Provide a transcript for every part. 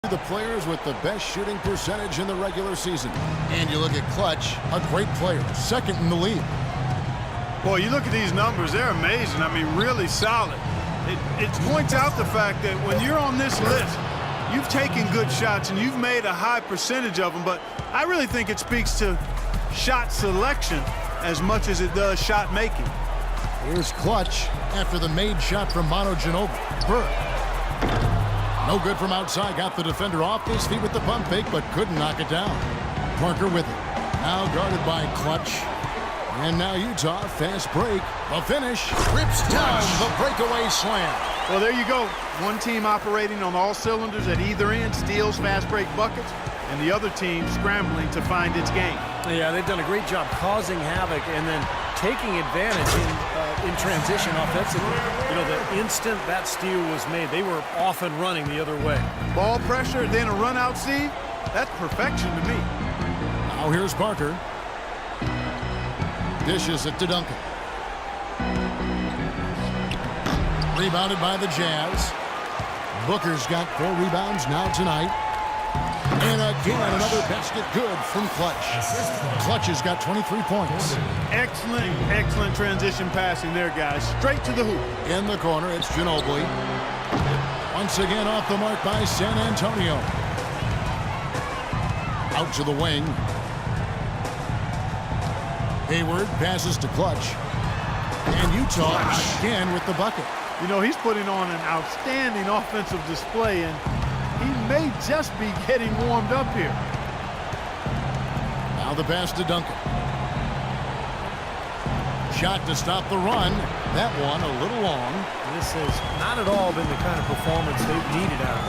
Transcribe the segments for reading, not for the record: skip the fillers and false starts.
The players with the best shooting percentage in the regular season. And you look at Clutch, a great player, second in the league. Boy, you look at these numbers, they're amazing. I mean, really solid. It points out the fact that when you're on this list, you've taken good shots and you've made a high percentage of them, but I really think it speaks to shot selection as much as it does shot making. Here's Clutch after the made shot from Manu Ginobili. Burke. No good from outside. Got the defender off his feet with the pump fake, but couldn't knock it down. Parker with it. Now guarded by Clutch. And now Utah, fast break. The finish. Rips down the breakaway slam. Well, there you go. One team operating on all cylinders at either end, steals fast break buckets, and the other team scrambling to find its game. Yeah, they've done a great job causing havoc and then taking advantage in transition offensively. You know, the instant that steal was made, they were off and running the other way. Ball pressure, then a run out see. That's perfection to me. Now here's Parker. Dishes it to Duncan. Rebounded by the Jazz. Booker's got 4 rebounds now tonight. And again, another basket good from Clutch. Clutch has got 23 points. Excellent, excellent transition passing there, guys. Straight to the hoop. In the corner, it's Ginobili. Once again off the mark by San Antonio. Out to the wing. Hayward passes to Clutch. And Utah again with the bucket. You know, he's putting on an outstanding offensive display, and he may just be getting warmed up here. Now the pass to Duncan. Shot to stop the run. That one a little long. This has not at all been the kind of performance they've needed out of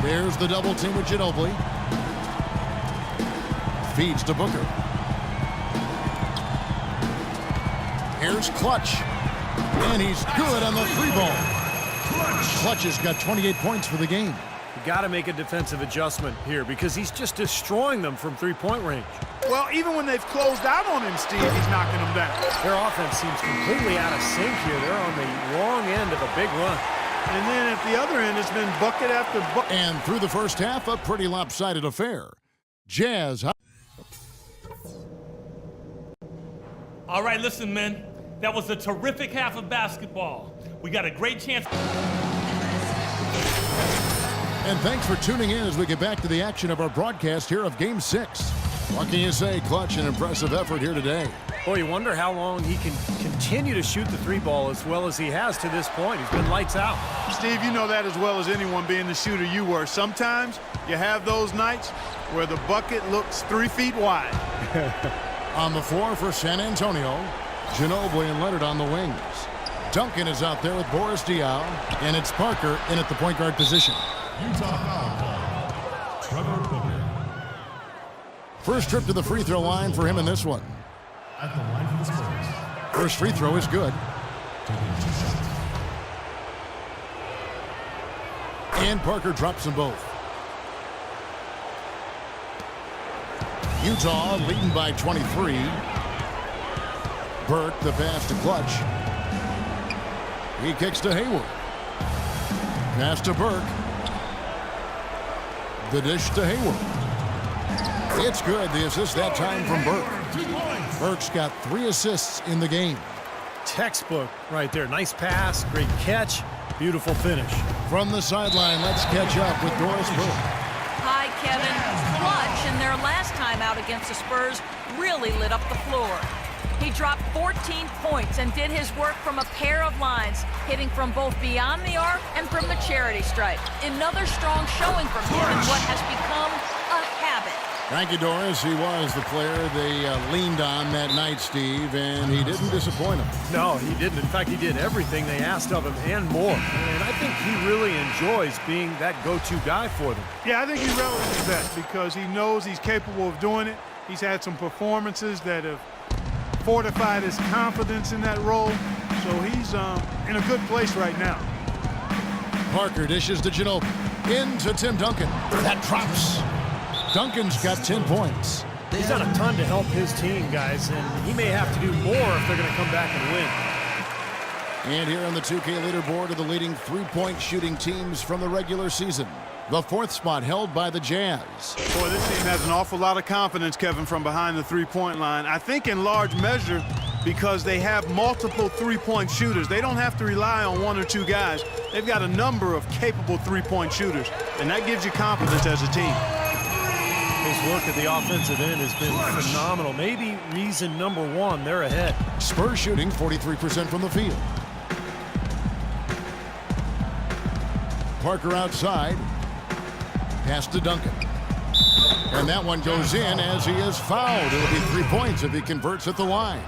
him. There's the double team with Ginobili. Feeds to Booker. Here's Clutch. And he's good on the 3-ball. Clutch has got 28 points for the game. You got to make a defensive adjustment here because he's just destroying them from 3-point range. Well, even when they've closed out on him, Steve, he's knocking them down. Their offense seems completely out of sync here. They're on the wrong end of a big run. And then at the other end, it's been bucket after bucket. And through the first half, a pretty lopsided affair. Jazz. All right, listen, men. That was a terrific half of basketball. We got a great chance. And thanks for tuning in as we get back to the action of our broadcast here of Game 6. What can you say? Clutch, an impressive effort here today. Boy, you wonder how long he can continue to shoot the 3-ball as well as he has to this point. He's been lights out. Steve, you know that as well as anyone being the shooter you were. Sometimes you have those nights where the bucket looks 3 feet wide. On the floor for San Antonio, Ginobili and Leonard on the wings. Duncan is out there with Boris Diaw, and it's Parker in at the point guard position. Utah foul call. Trevor Booker. First trip to the free throw line for him in this one. At the line for the Spurs. First free throw is good. Taking 2 shots. And Parker drops them both. Utah leading by 23. Burke, the pass to Clutch. He kicks to Hayward. Pass to Burke. The dish to Hayward. It's good. The assist that time from Burke. Burke's got 3 assists in the game. Textbook right there. Nice pass, great catch, beautiful finish. From the sideline, let's catch up with Doris Burke. Hi, Kevin. Clutch, in their last time out against the Spurs, really lit up the floor. He dropped 14 points and did his work from a pair of lines, hitting from both beyond the arc and from the charity stripe. Another strong showing from him in what has become a habit. Thank you, Doris. He was the player they leaned on that night, Steve, and he didn't disappoint them. No, he didn't. In fact, he did everything they asked of him and more. And I think he really enjoys being that go-to guy for them. Yeah, I think he relishes that because he knows he's capable of doing it. He's had some performances that have fortified his confidence in that role. So he's in a good place right now. Parker dishes to Ginobili. Into Tim Duncan. That drops. Duncan's got 10 points. He's done a ton to help his team, guys, and he may have to do more if they're going to come back and win. And here on the 2K leaderboard are the leading three-point shooting teams from the regular season. The fourth spot held by the Jazz. Boy, this team has an awful lot of confidence, Kevin, from behind the three-point line. I think in large measure because they have multiple three-point shooters. They don't have to rely on one or two guys. They've got a number of capable three-point shooters, and that gives you confidence as a team. His work at the offensive end has been phenomenal. Maybe reason number one, they're ahead. Spurs shooting 43% from the field. Parker outside. Pass to Duncan. And that one goes in as he is fouled. It'll be 3 points if he converts at the line.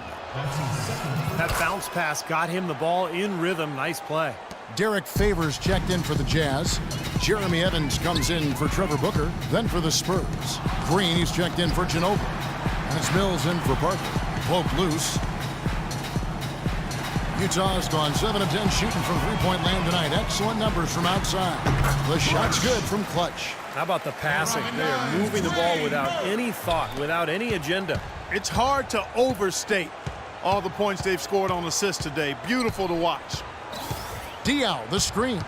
That bounce pass got him the ball in rhythm. Nice play. Derek Favors checked in for the Jazz. Jeremy Evans comes in for Trevor Booker, then for the Spurs. Green, he's checked in for Ginobili. And it's Mills in for Parker. Poke loose. Utah's gone 7 of 10 shooting from three-point land tonight. Excellent numbers from outside. The shot's good from Clutch. How about the passing? They are moving the ball without any thought, without any agenda. It's hard to overstate all the points they've scored on assists today. Beautiful to watch. Diaw, the screen.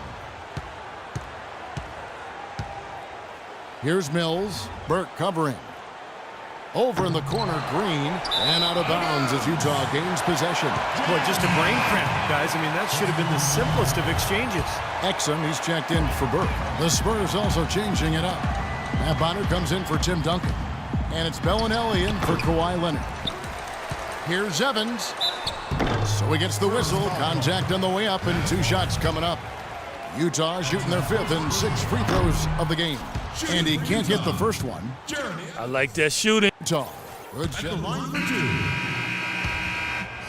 Here's Mills. Burke covering. Over in the corner, Green, and out of bounds as Utah gains possession. Boy, just a brain cramp, guys. I mean, that should have been the simplest of exchanges. Exum, he's checked in for Burke. The Spurs also changing it up. Matt Bonner comes in for Tim Duncan. And it's Bellinelli in for Kawhi Leonard. Here's Evans. So he gets the whistle. Contact on the way up and 2 shots coming up. Utah shooting their 5th and 6 free throws of the game. And he can't hit the first one. I like that shooting. Utah. Good At the shot. line for 2.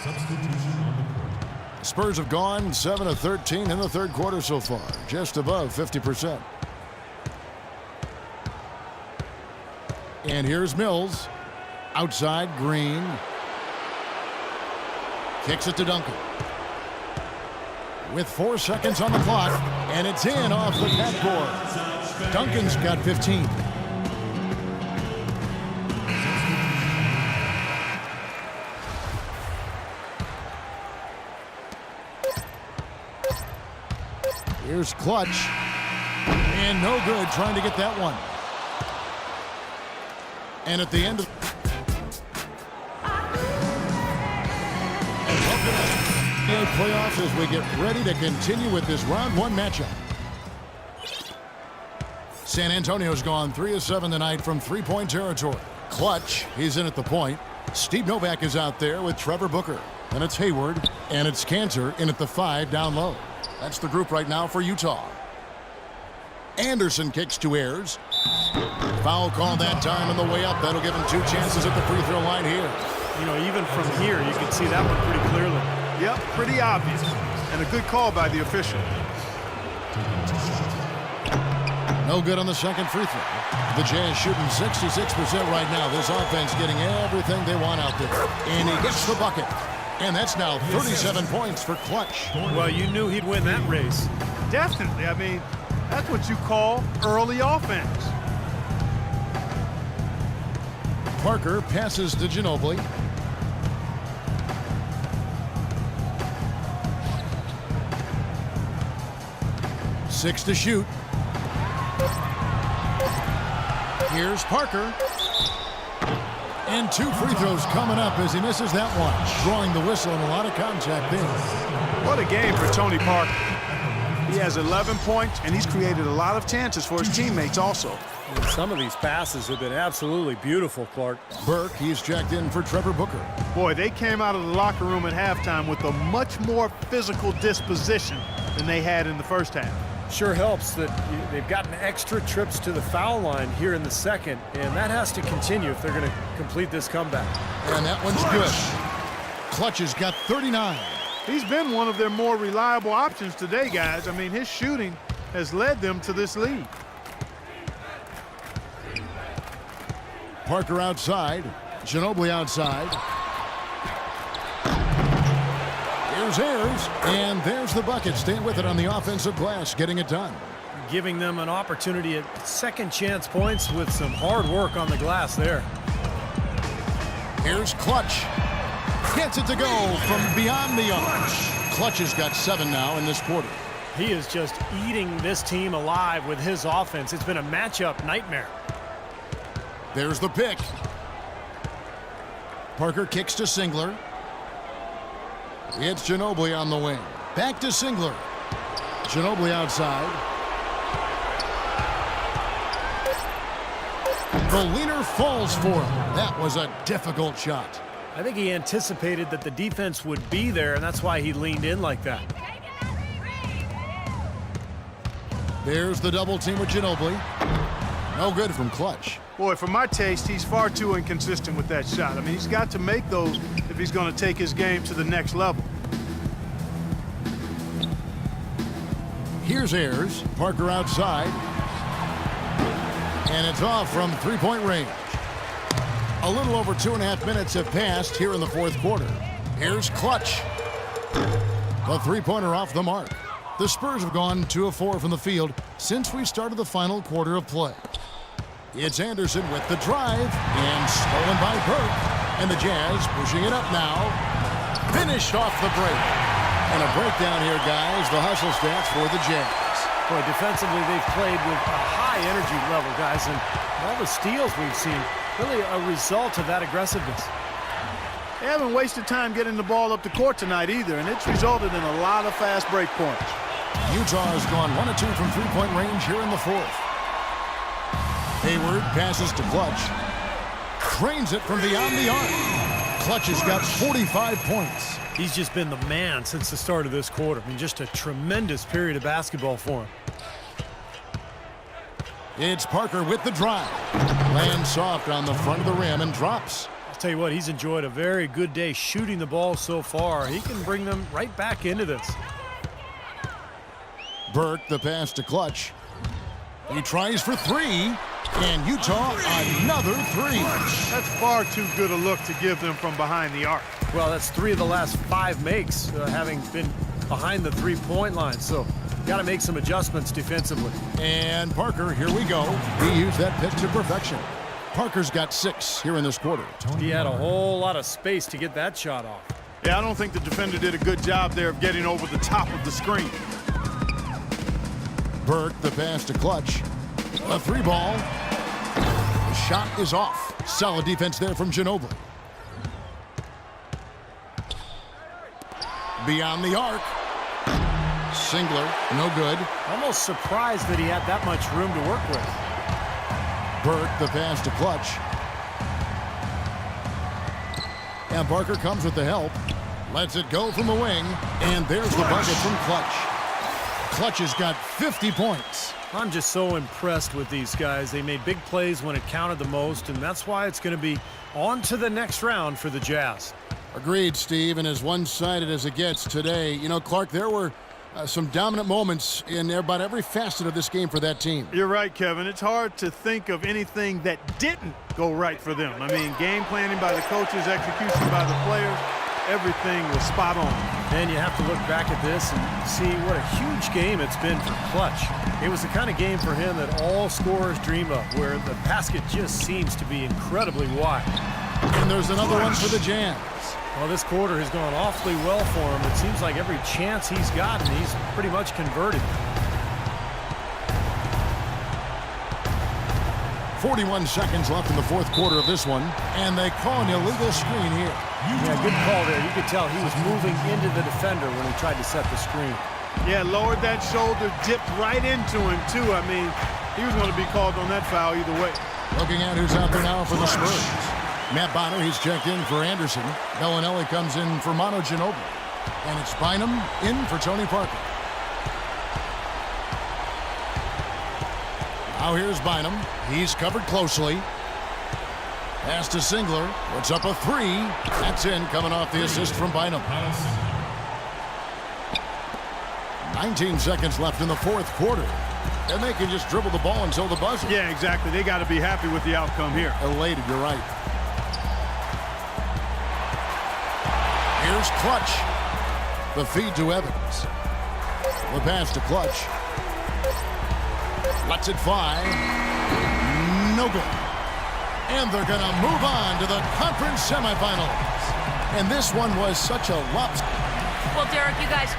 Substitution on the court. Spurs have gone 7 of 13 in the third quarter so far. Just above 50%. And here's Mills. Outside, Green. Kicks it to Duncan. With 4 seconds on the clock, and it's in off the backboard. Duncan's got 15. Here's Clutch. And no good trying to get that one. And at the end of playoffs as we get ready to continue with this round 1 matchup. San Antonio's gone 3 of 7 tonight from three-point territory. Clutch, he's in at the point. Steve Novak is out there with Trevor Booker. And it's Hayward, and it's Cantor in at the 5 down low. That's the group right now for Utah. Anderson kicks to Ayers. Foul call that time on the way up. That'll give him 2 chances at the free throw line here. You know, even from here, you can see that one pretty clearly. Yep, pretty obvious. And a good call by the official. No good on the second free throw. The Jazz shooting 66% right now. This offense getting everything they want out there. And he gets the bucket. And that's now 37 points for Clutch. Well, you knew he'd win that race. Definitely. I mean, that's what you call early offense. Parker passes to Ginobili. Six to shoot. Here's Parker. And 2 free throws coming up as he misses that one. Drawing the whistle and a lot of contact there. What a game for Tony Parker. He has 11 points, and he's created a lot of chances for his teammates also. And some of these passes have been absolutely beautiful, Clark. Burke, he's checked in for Trevor Booker. Boy, they came out of the locker room at halftime with a much more physical disposition than they had in the first half. Sure helps that they've gotten extra trips to the foul line here in the second, and that has to continue if they're going to complete this comeback. And that one's good. Clutch has got 39. He's been one of their more reliable options today, guys. I mean, his shooting has led them to this lead. Parker outside. Ginobili outside. Here's Ayers. And there's the bucket. Staying with it on the offensive glass, getting it done. Giving them an opportunity at second chance points with some hard work on the glass there. Here's Clutch. Gets it to go from beyond the arch. Clutch has got 7 now in this quarter. He is just eating this team alive with his offense. It's been a matchup nightmare. There's the pick. Parker kicks to Singler. It's Ginobili on the wing. Back to Singler. Ginobili outside. The leaner falls for him. That was a difficult shot. I think he anticipated that the defense would be there, and that's why he leaned in like that. There's the double team with Ginobili. No good from Clutch. Boy, for my taste, he's far too inconsistent with that shot. I mean, he's got to make those if he's going to take his game to the next level. Here's Ayers. Parker outside. And it's off from three-point range. A little over 2.5 minutes have passed here in the fourth quarter. Here's Clutch. The three-pointer off the mark. The Spurs have gone 2 of 4 from the field since we started the final quarter of play. It's Anderson with the drive and stolen by Burke. And the Jazz pushing it up now. Finished off the break. And a breakdown here, guys. The hustle stats for the Jazz. Boy, defensively, they've played with a high energy level, guys, and all the steals we've seen, really a result of that aggressiveness. They haven't wasted time getting the ball up the court tonight either, and it's resulted in a lot of fast break points. Utah has gone 1 of 2 from three-point range here in the fourth. Hayward passes to Clutch. Cranes it from beyond the arc. Clutch has got 45 points. He's just been the man since the start of this quarter. I mean, just a tremendous period of basketball for him. It's Parker with the drive. Lands soft on the front of the rim and drops. I'll tell you what, he's enjoyed a very good day shooting the ball so far. He can bring them right back into this. Burke, the pass to Clutch. He tries for 3, and Utah another 3. That's far too good a look to give them from behind the arc. Well, that's 3 of the last 5 makes, having been behind the three-point line. So, got to make some adjustments defensively. And Parker, here we go. He used that pitch to perfection. Parker's got 6 here in this quarter. He had a whole lot of space to get that shot off. Yeah, I don't think the defender did a good job there of getting over the top of the screen. Burke, the pass to Clutch. A 3-ball. The shot is off. Solid defense there from Ginobili. Beyond the arc. Singler, no good. Almost surprised that he had that much room to work with. Burke, the pass to Clutch. And Parker comes with the help. Lets it go from the wing. And there's the bucket from Clutch. Clutch has got 50 points. I'm just so impressed with these guys. They made big plays when it counted the most, and that's why it's going to be on to the next round for the Jazz. Agreed, Steve, and as one-sided as it gets today, you know, Clark, there were some dominant moments in about every facet of this game for that team. You're right, Kevin. It's hard to think of anything that didn't go right for them. I mean, game planning by the coaches, execution by the players, everything was spot on. And you have to look back at this and see what a huge game it's been for Clutch. It was the kind of game for him that all scorers dream of, where the basket just seems to be incredibly wide. And there's another one for the Jazz. Well, this quarter has gone awfully well for him. It seems like every chance he's gotten, he's pretty much converted. 41 seconds left in the fourth quarter of this one, and they call an illegal screen here. Yeah, good call there. You could tell he was moving into the defender when he tried to set the screen. Yeah, lowered that shoulder, dipped right into him, too. I mean, he was going to be called on that foul either way. Looking at who's out there now for the Spurs. Matt Bonner, he's checked in for Anderson. Bellinelli comes in for Manu Ginobili. And it's Bynum in for Tony Parker. Now here's Bynum. He's covered closely. Pass to Singler. Puts up a 3. That's in, coming off the assist from Bynum. 19 seconds left in the fourth quarter. And they can just dribble the ball until the buzzer. Yeah, exactly. They got to be happy with the outcome here. Elated, you're right. Here's Clutch. The feed to Evans. The pass to Clutch. Lets it fly. No good. And they're going to move on to the conference semifinals. And this one was such a lopsided. Well, Derek, you guys